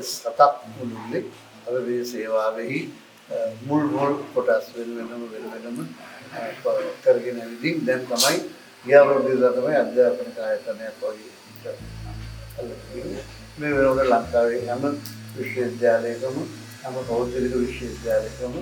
7ක් මුළුල්ලේ අපි මේ සේවාවෙහි මුල් කොටස් වෙනම කරගෙන ඉඳින් දැන් තමයි ගියවරුද්දා තමයි අධ්‍යාපනික ආයතනයක් වගේ මේ වෙනකොට ලංකාවේ හැම විශ්වවිද්‍යාලයකම හැම පෞද්ගලික විශ්වවිද්‍යාලයකම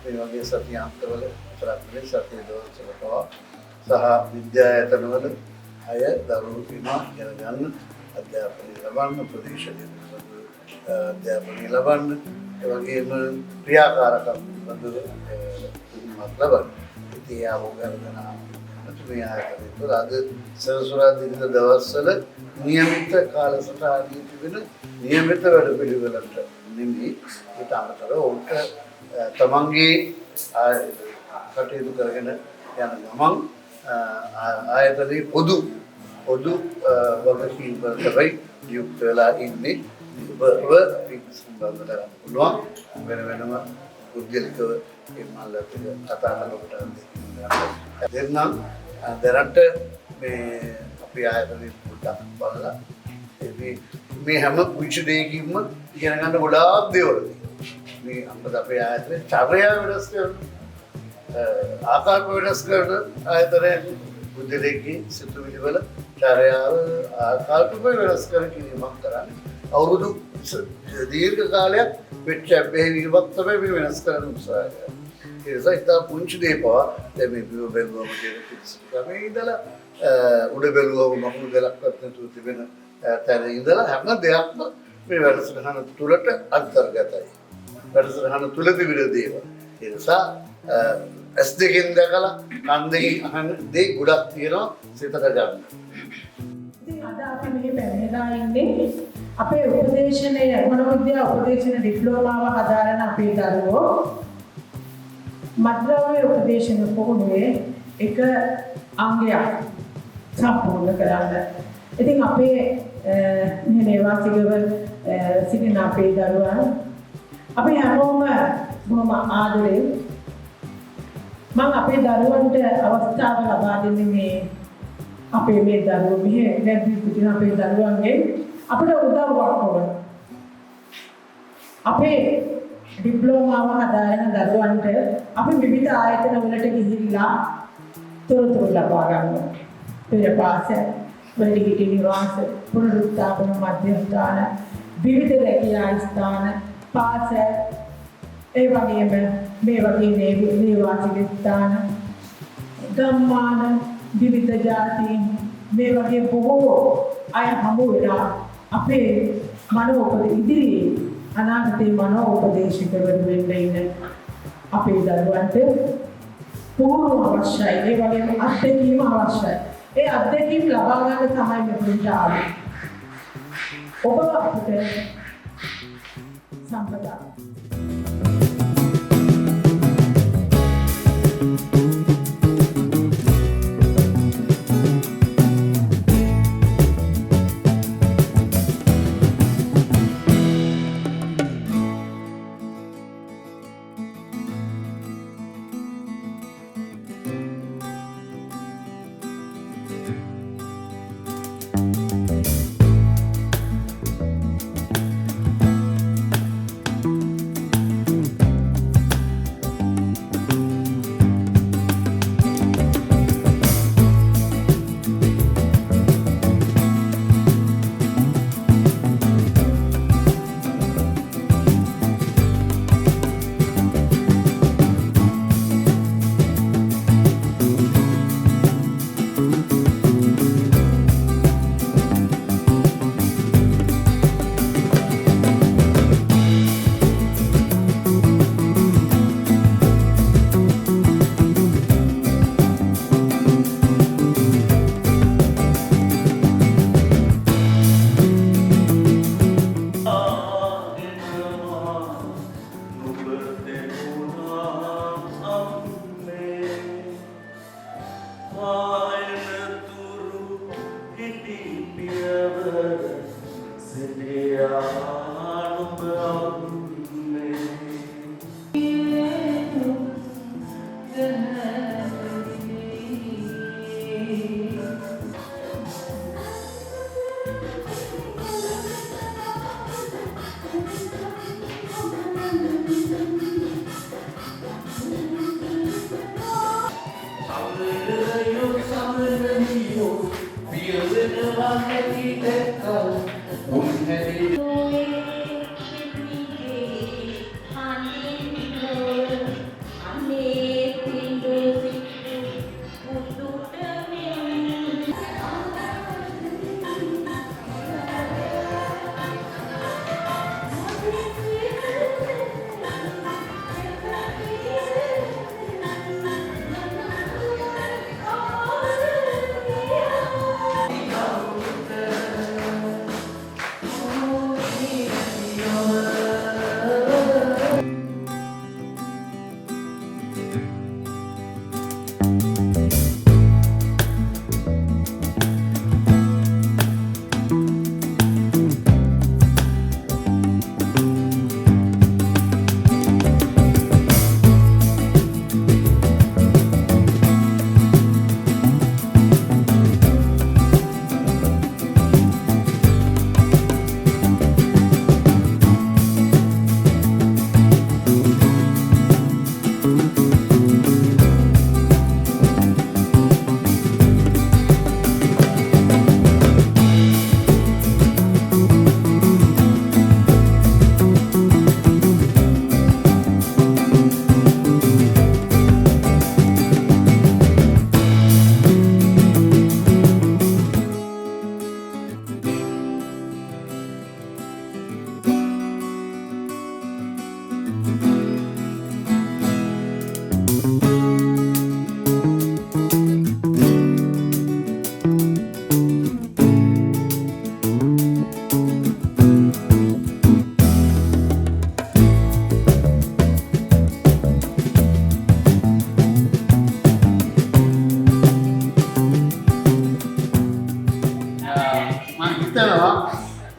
මේ වගේ සතියාන්තවල ප්‍රාථමික සතිය දවසවල සහ විද්‍යායතනවල අය දරුවෝ ඉගෙන ගන්න අධ්‍යාපනය ලබන්න ප්‍රදේශීය අධ්‍යාපනය ලබන්න ඒ වගේම ක්‍රියාකාරකම් ලබන්න ඉතින් ආවෝගර්ධනා මේ ආයතනය තුළ අද සෙනසුරාදා දවස්වල නියමිත කාලසටහනදී තිබෙන නියමිත වැඩපිළිවෙලට නෙමෙයි ඊට අමතරව උන්ට තමන්ගේ කටයුතු කරගෙන යන ගමන් ආයතනයේ පොදු වගකීම් වලටයි යුක්ත වෙලා ඉන්නේ ඔබ සම්බන්ධ කරගන්න පුළුවන් වෙනම පුද්ගලිකව මේ මල්ලට කතා කරනකොට දෙන්නම් දැනට මේ අපේ ආයතනයේ පොඩ්ඩක් බලලා මේ හැම කුංචි දෙයකින්ම ඉගෙන ගන්න ගොඩාක් දේවල් මේ අම්බද අපේ ආයතනයේ චර්යා වෙනස් කරන ආකාර වෙනස් කරන ආයතනයේ බුද්ධලේකී සිතුවිලි වල චර්යාව ආකාර වෙනස් කර කිරීමක් කරන්නේ අවුරුදු දීර්ඝ කාලයක් වෙච්ච බෙහෙවීමක් තමයි මේ වෙනස් කරන්න උත්සාහ කරන්නේ. ඒ නිසා ඉතා පුංචි දේ පවා දැන් මේ බිම බැලුවම කියන පිළිසිකමේ ඉඳලා උඩ බැලුවම මකුණු ගලක්වත් නැතුව තිබෙන තැන ඉඳලා හැම දෙයක්ම මේ වැඩසටහන තුළට අන්තර්ගතයි. වැඩසටහන තුළ තිබෙන දේවල්. ඒ නිසා ඇස් දෙකෙන් දැකලා කන් දෙකෙන් අහන දේ ගොඩක් තියෙනවා සිතට ගන්න. ඉතින් අද අපි මේ පැමිණලා ඉන්නේ අපේ උපදේශනයේ මනෝවිද්‍යා උපදේශන ඩිප්ලෝමාව හදාරන අපේ දරුවෝ මද්‍රව්‍ය උපදේශන පුහුණුවේ එක අංගයක් සම්පූර්ණ කරන්න. ඉතින් අපේ මේ නේවාසිකව සිටින අපේ දරුවන් අපි හැමෝම බොහොම ආදරෙන් මම අපේ දරුවන්ට අවස්ථාව ලබා දෙන්නේ මේ අපේ මේ දරුවෝ මෙහෙ නැද්දී සිටින අපේ දරුවන්ගේ අපිට උදව්වක් ඕන. අපේ ඩිප්ලෝමාව හදාරන දරුවන්ට අපි විවිධ ආයතන වලට ගිහිල්ලා තොරතුරු ලබා ගන්නවා. පෙර පාසල්, වැඩිහිටි නිවාස, පුනරුත්ථාපන මධ්‍යස්ථාන, විවිධ රැකියා ස්ථාන, පාසල්, ඒ වගේම මේ වගේ නේවාසික ස්ථාන, ගම්මාන, විවිධ ජාතීන් මේ වගේ බොහෝ අය හමු වෙලා අපේ ඉදිරියේ අනාගතේ මනෝපදේශකවරු වෙන්න ඉන්න අපේ දරුවන්ට පුහුණුව අවශ්‍යයි. ඒ වගේම අත්දැකීම අවශ්‍යයි. ඒ අත්දැකීම් ලබා ගන්න තමයි මෙතනට ආවේ. ඔබ අපිට සම්පදා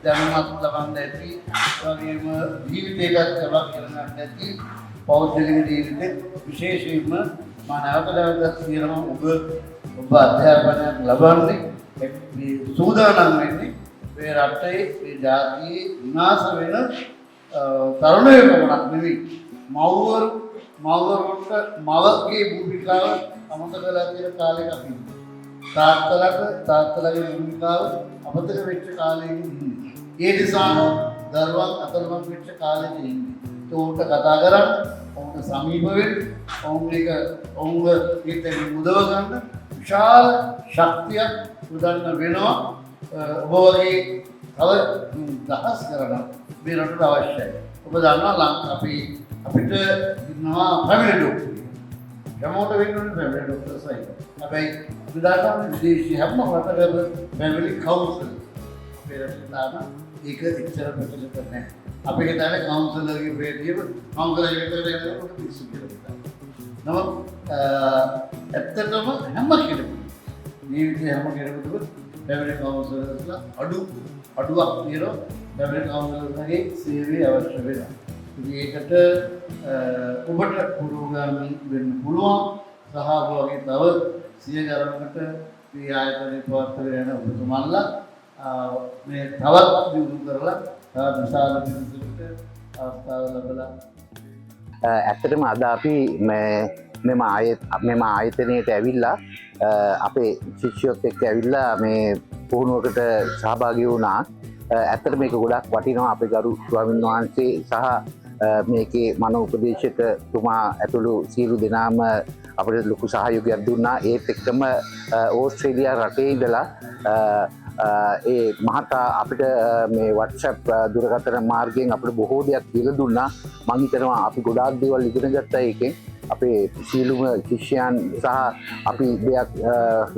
දැනුමක් ලබන්න ඇති වගේම ජීවිතයකට ලබා ගන්න ඇති පෞද්ගලික ජීවිතේ විශේෂයෙන්ම මම නැවත කියනවා ඔබ අධ්‍යාපනයක් ලබන්නේ මේ සූදානම් වෙන්නේ මේ රටේ මේ ජාතියේ විනාශ වෙන තරුණයෝ පමණක් නෙවෙයි මව්වරුන්ට මවගේ භූමිකාව අමතක කරලා තියෙන කාලයක අපි තාත්තලගේ භූමිකාව අමතක වෙච්ච කාලයක ඉන්නේ. ඒ නිසා දරුවන් අතරමං වෙච්ච කාලෙක ඉන්නේ. ඒකට කතා කරන්න, ඔවුන්ට සමීප වෙන්න, ඔවුන්ව හිතෙන් මුදව ගන්න විශාල ශක්තියක් උදන්න වෙනවා. ඔබ වගේ තව දහස් කරන මේ රටට අවශ්‍යයි. ඔබ දන්නවා අපිට ඉන්නවා ෆැමිලි ඩොක්ටර්. හැමෝට වෙන්න ඕනේ ෆැමිලි ඩොක්ටර්ස්යි. හැබැයි අපි දන්නවා විදේශී හැම රටකම ෆැමිලි කවුන්සල්. අපේ රටේ තාම ඒක එච්චර ප්‍රචලිත නැහැ. අපි හිතන්නේ කවුන්සලර්ගේ ප්‍රේතියව කවුන්සලර් එකට යනකොට පිස්සු කියලා හිතනවා. නමුත් ඇත්තටම හැම කෙනෙකුම ජීවිතේ හැම කෙනෙකුටම ෆැමිලි කවුන්සලර්ස්ලා අඩුවක් තියෙනවා. ෆැමිලි කවුන්සලර්ස්ගේ සේවය අවශ්‍ය වෙනවා. ඒකට ඔබට පුරෝගාමී වෙන්න පුළුවන් සහ ඔබගේ තව සිය ගණනකට මේ ආයතනයේ පවත්වාගෙන යන ඔබතුමන්ලා මේ තවත් දියුණු කරලා තවත් විශාල පිරිසකට අවස්ථාව ලැබලා ඇත්තටම අද අපි මෙම ආයතනයට ඇවිල්ලා අපේ ශිෂ්‍යයොත් එක්ක ඇවිල්ලා මේ පුහුණුවකට සහභාගී වුණා. ඇත්තට මේක ගොඩක් වටිනවා. අපේ ගරු ස්වාමීන් වහන්සේ සහ මේකේ මනෝ උපදේශකතුමා ඇතුළු සියලු දෙනාම අපිට ලොකු සහයෝගයක් දුන්නා. ඒත් එක්කම ඕස්ට්‍රේලියා රටේ ඉඳලා ඒ මහතා අපිට මේ WhatsApp දුරකථන මාර්ගයෙන් අපිට බොහෝ දෙයක් කියලා දුන්නා. මම හිතනවා අපි ගොඩාක් දේවල් ඉගෙන ගත්තා ඒකෙන්. අපේ සීලුම ශිෂ්‍යයන් සහ අපි දෙයක්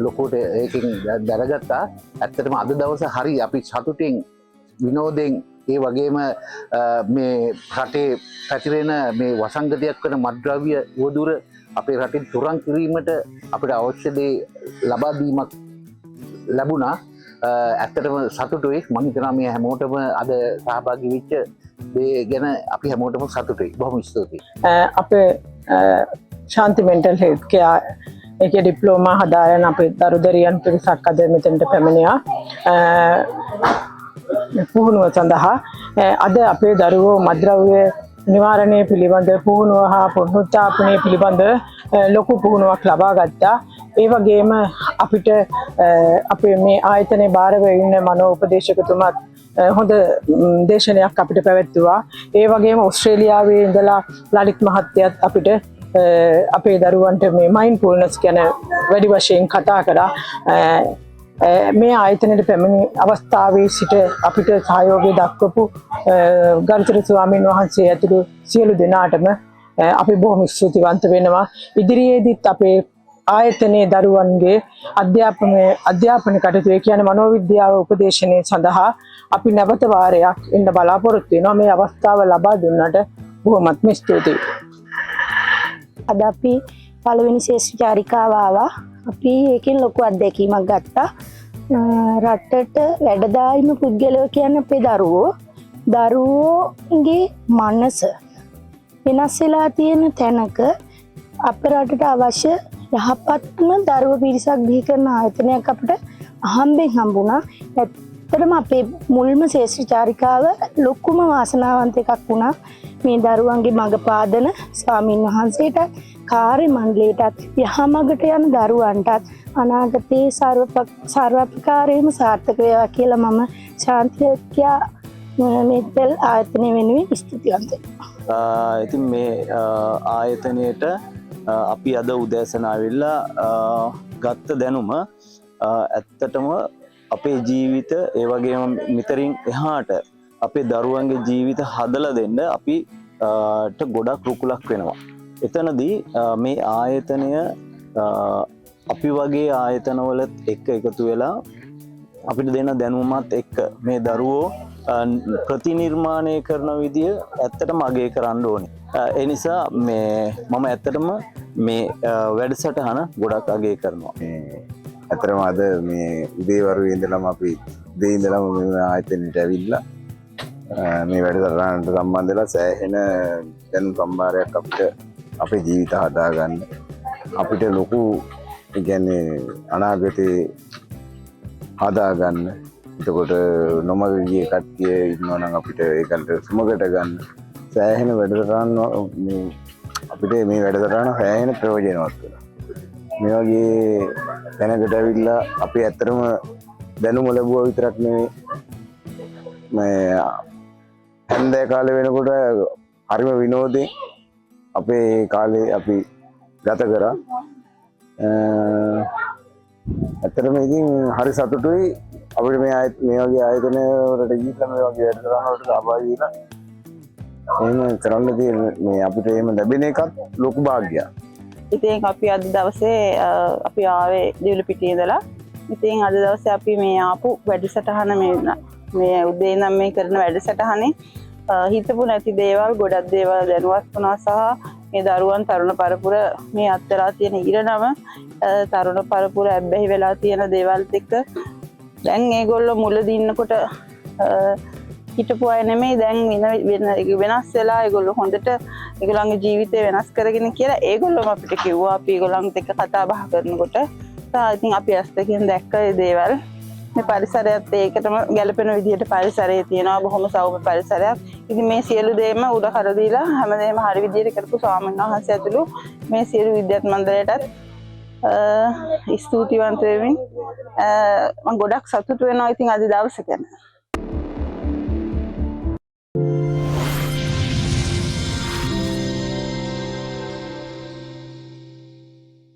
ලොකුට ඒකෙන් දැනගත්තා. ඇත්තටම අද දවස හරි අපි සතුටින් විනෝදෙන් ඒ වගේම මේ රටේ පැතිරෙන මේ වසංගතයක් වන මත්ද්‍රව්‍ය උවදුර අපේ රටින් තුරන් කිරීමට අපිට අවශ්‍ය දේ ලබා දීමක් ලැබුණා. ඇත්තටම සතුටුයි. මම හිතනවා මේ හැමෝටම අද සහභාගී වෙච්ච දේ ගැන අපි හැමෝටම සතුටුයි. බොහොම ස්තුතියි. අපේ ශාන්ති මෙන්ටල් හෙල්ත් කෙයාර් එකේ ඩිප්ලෝමා හදාරන අපේ දරුදරියන් පිරිසක් අද මෙතනට පැමිණියා. පුහුණුව සඳහා අද අපේ දරුවෝ මත්ද්‍රව්‍ය නිවාරණය පිළිබඳ පුහුණුව හා පුනරුත්ථාපනය පිළිබඳ ලොකු පුහුණුවක් ලබා ගත්තා. ඒ වගේම අපිට අපේ මේ ආයතනයේ භාරව ඉන්න මනෝපදේශකතුමත් හොඳ දේශනයක් අපිට පැවැත්තුවා. ඒ වගේම ඕස්ට්‍රේලියාවේ ඉඳලා ලලිත් මහත්තයත් අපිට අපේ දරුවන්ට මේ මයින්ඩ්ෆුල්නස් ගැන වැඩි වශයෙන් කතා කළා. මේ ආයතනයේ පැමිණි අවස්ථාවේ සිට අපිට සහයෝගය දක්වපු ගරුතර ස්වාමීන් වහන්සේ ඇතුළු සියලු දෙනාටම අපි බොහොම ස්තුතිවන්ත වෙනවා. ඉදිරියේදීත් අපේ ආයතනයේ දරුවන්ගේ අධ්‍යාපන කටයුතු ඒ කියන්නේ මනෝවිද්‍යාව උපදේශනය සඳහා අපි නැවත වාරයක් එන්න බලාපොරොත්තු වෙනවා. මේ අවස්ථාව ලබා දුන්නට බොහොමත්ම ස්තුතියි. අද අපි පළවෙනි ශේෂ්ඨ චාරිකාව ආවා. අපි ඒකෙන් ලොකු අත්දැකීමක් ගත්තා. රටට වැඩදායම පුද්ගලයෝ කියන්නේ අපේ දරුවෝගේ මනස වෙනස් වෙලා තියෙන තැනක අපේ රටට අවශ්‍ය යහපත්ම දරුවෝ පිරිසක් බිහි කරන ආයතනයක් අපිට අහම්බෙන් හම්බුණා. ඇත්තටම අපේ මුල්ම ශේෂ්ඨ චාරිකාව ලොකුම වාසනාවන්ත එකක් වුණා. මේ දරුවන්ගේ මඟ පාදන ස්වාමීන් වහන්සේට කාර්ය මණ්ඩලයටත් යහමඟට යන දරුවන්ටත් අනාගතයේ සර්වපකාරයෙන්ම සාර්ථක වේවා කියලා මම ශාන්තිය මෙතෙල් ආයතනය වෙනුවෙන් ස්තුතිවන්ත වෙනවා. ඉතින් මේ ආයතනයේට අපි අද උදෑසන ආවිල්ලා ගත්ත දැනුම ඇත්තටම අපේ ජීවිත ඒ වගේම මෙතරින් එහාට අපේ දරුවන්ගේ ජීවිත හදලා දෙන්න අපිට ගොඩක් රුකුලක් වෙනවා. එතනදී මේ ආයතනය අපි වගේ ආයතනවලත් එක්ක එකතු වෙලා අපිට දෙන දැනුමත් එක්ක මේ දරුවෝ ප්‍රතිනිර්මාණය කරන විදිය ඇත්තටම අගය කරන්න ඕනේ. ඒ නිසා මම ඇත්තටම මේ වැඩසටහන ගොඩක් අගය කරනවා. ඇත්තටම අද මේ උදේවරුේ ඉඳලම අපි උදේ ඉඳලම මේ ආයතනයට ඇවිල්ලා මේ වැඩසටහනට සම්බන්ධ වෙලා සෑහෙන දැනුම් සම්භාරයක් අපිට අපේ ජීවිත හදාගන්න අපිට ලොකු කියන්නේ අනාගතේ හදාගන්න. එතකොට නොමග ගිය කට්ටිය ඉන්නවා නම් අපිට ඒකට සුමකට ගන්න සෑහෙන වැඩසටහන් අපිට මේ වැඩසටහන සෑහෙන ප්‍රයෝජනවත් වෙනවා. මේ වගේ දැනකට ඇවිල්ලා අපි ඇත්තටම දැනුම ලැබුවා විතරක් නෙවෙයි මේ හන්දේ කාලේ වෙනකොට හරිම විනෝදේ අපේ කාලේ අපි ගත කරා. ඇත්තටම ඉතින් හරි සතුටුයි අපිට මේ වගේ ආයතන වලට ගිහිල්ලා මේ වගේ වැඩසටහන වලට සහභාගී වෙලා එහෙම කරන්න තියෙන මේ අපිට එහෙම ලැබෙන එකත් ලොකු භාග්‍යයක්. ඉතින් අපි අද දවසේ අපි ආවේ දිවුලපිටියේ ඉඳලා. ඉතින් අද දවසේ අපි මේ ආපු වැඩසටහන මේ උදේ ඉඳන් මේ කරන වැඩසටහනේ හිතපු නැති දේවල් ගොඩක් දේවල් දැනුවත් වුණා සහ මේ දරුවන් තරුණ පරපුර මේ අත්තරා තියෙන ඉරණම තරුණ පරපුර ඇබ්බැහි වෙලා තියෙන දේවල්ත් එක්ක දැන් ඒගොල්ලෝ මුලදී ඉන්නකොට හිටපු අය නෙමෙයි දැන් වෙනස් වෙලා ඒගොල්ලෝ හොඳට ඒගොල්ලන්ගේ ජීවිතය වෙනස් කරගෙන කියලා ඒගොල්ලෝම අපිට කිව්වා. අපි ඒගොල්ලන්ත් එක්ක කතා බහ කරනකොට ඉතින් අපි ඇස්තකින් දැක්ක ඒ දේවල් මේ පරිසරයත් ඒකටම ගැලපෙන විදිහට පරිසරයේ තියෙනවා බොහොම සෞම්‍ය පරිසරයක්. ඉතින් මේ සියලු දේම උඩ කර දීලා හැමදේම හරි විදිහට කරපු ස්වාමීන් වහන්සේ ඇතුළු මේ සියලු විද්‍යාත් මණ්ඩලයටත් ස්තුතිවන්ත වෙමින් මම ගොඩක් සතුටු වෙනවා ඉතින් අද දවසේ ගැන.